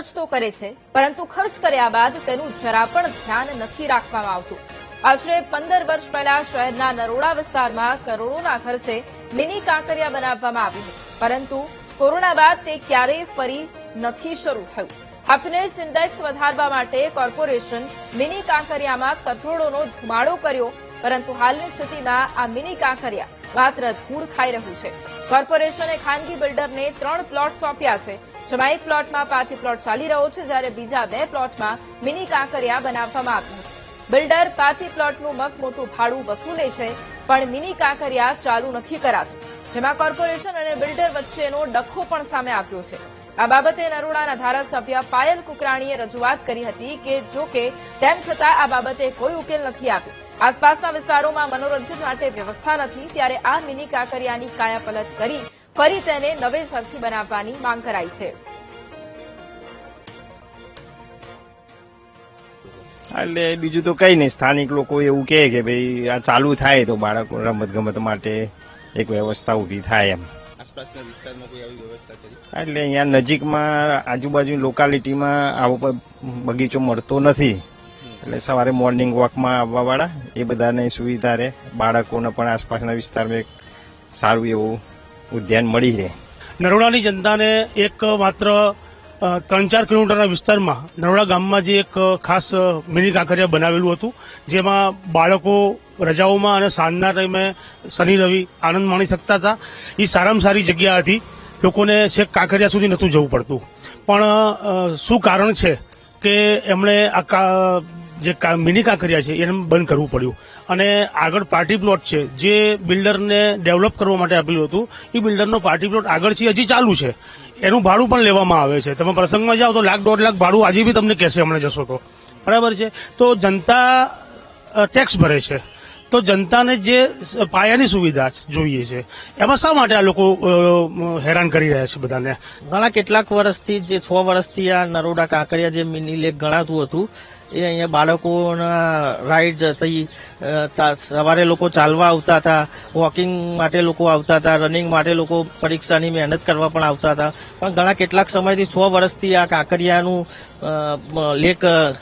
ખર્ચ તો કરે છે, પરંતુ ખર્ચ કર્યા બાદ તેનું જરા પણ ધ્યાન નથી રાખવામાં આવતું। આશરે 15 વર્ષ પહેલા શહેરના નરોડા વિસ્તારમાં કરોડોના ખર્ચે મિની કાંકરિયા બનાવવામાં આવ્યું હતું, પરંતુ કોરોના બાદ તે ક્યારેય ફરી નથી શરૂ થયું। હેપીનેસ ઇન્ડેક્સ વધારવા માટે કોર્પોરેશન મિની કાંકરિયામાં કરોડોનો ધુમાડો કર્યો, પરંતુ હાલની સ્થિતિમાં આ મિની કાંકરિયા માત્ર ધૂળ ખાઈ રહ્યું છે। કોર્પોરેશને ખાનગી બિલ્ડરને 3 પ્લોટ સોંપ્યા છે, જેમાં એક પ્લોટમાં પાર્ટી પ્લોટ ચાલી રહ્યો છે, જ્યારે બીજા 2 પ્લોટમાં મિની કાંકરિયા બનાવવામાં આવ્યું હતું। બિલ્ડર પાર્ટી પ્લોટનું મસ્ત મોટું ભાડું વસૂલે છે, પણ મિની કાંકરિયા ચાલુ નથી કરાતું, જેમાં કોર્પોરેશન અને બિલ્ડર વચ્ચેનો ડખ્ખો પણ સામે આવ્યો છે। આ બાબતે નરોડાના ધારાસભ્ય પાયલ કુકરાણીએ રજૂઆત કરી હતી કે જો કે તેમ છતાં આ બાબતે કોઈ ઉકેલ નથી આવ્યો। આસપાસના વિસ્તારોમાં મનોરંજન માટે વ્યવસ્થા નથી, ત્યારે આ મિની કાંકરિયાની કાયાપલટ કરી ફરી તેને નવેસરથી બનાવવાની માંગ કરાઈ છે। એટલે બીજું તો કઈ નહીં, સ્થાનિક લોકો એવું કહે કે ભાઈ આ ચાલુ થાય તો બાળકો રમત ગમત માટે એક વ્યવસ્થા ઉભી થાય એમ। આસપાસના વિસ્તારમાં કોઈ આવી વ્યવસ્થા કરી? એટલે અહીંયા નજીકમાં આજુબાજુ લોકાલિટીમાં આવો બગીચો મળતો નથી, એટલે સવારે મોર્નિંગ વોકમાં આવવા વાળા એ બધાને સુવિધા રહે, બાળકોને પણ આસપાસના વિસ્તારમાં એક સારું એવું ઉદ્યાન મળી રહે। નરોડાની જનતાને એક માત્ર 3-4 કિલોમીટરના વિસ્તારમાં નરોડા ગામમાં જે એક ખાસ મિની કાંકરિયા બનાવેલું હતું, જેમાં બાળકો રજાઓમાં અને સાંજના ટાઈમે શનિ રવિ આનંદ માણી શકતા હતા। એ સારામાં સારી જગ્યા હતી, લોકોને છેક કાંકરિયા સુધી નહોતું જવું પડતું। પણ શું કારણ છે કે એમણે આ જે મિની કાંકરિયા છે એને બંધ કરવું પડ્યું, અને આગળ પાર્ટી પ્લોટ છે જે બિલ્ડરને ડેવલપ કરવા માટે આપેલું હતું, એ બિલ્ડરનો પાર્ટી પ્લોટ આગળથી હજી ચાલુ છે, એનું ભાડું પણ લેવામાં આવે છે। તમે પ્રસંગમાં જાઓ તો 1.5 લાખ ભાડું આજે બી તમને કહેશે હમણાં જશો તો, બરાબર છે। તો જનતા ટેક્સ ભરે છે, તો જનતાને જે પાયાની સુવિધા જોઈએ છે એમાં શા માટે આ લોકો હેરાન કરી રહ્યા છે બધાને? ઘણા કેટલાક વર્ષથી, જે 6 વર્ષથી આ નરોડા કાંકરિયા જે મિની લેક ગણાતું હતું, એ અહીંયા બાળકોના રાઈડ થઈ, સવારે લોકો ચાલવા આવતા હતા, વોકિંગ માટે લોકો આવતા હતા, રનિંગ માટે લોકો પરીક્ષાની મહેનત કરવા પણ આવતા હતા। પણ ઘણા કેટલાક સમયથી 6 વર્ષથી આ કાંકરિયાનું લેક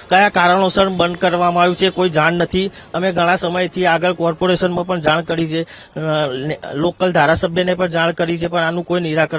કયા કારણોસર બંધ કરવામાં આવ્યું છે કોઈ જાણ નથી। અમે ઘણા સમયથી આગળ કોર્પોરેશનમાં પણ જાણ કરી છે, લોકલ ધારાસભ્યને પણ જાણ કરી છે, પણ આનું કોઈ નિરાકરણ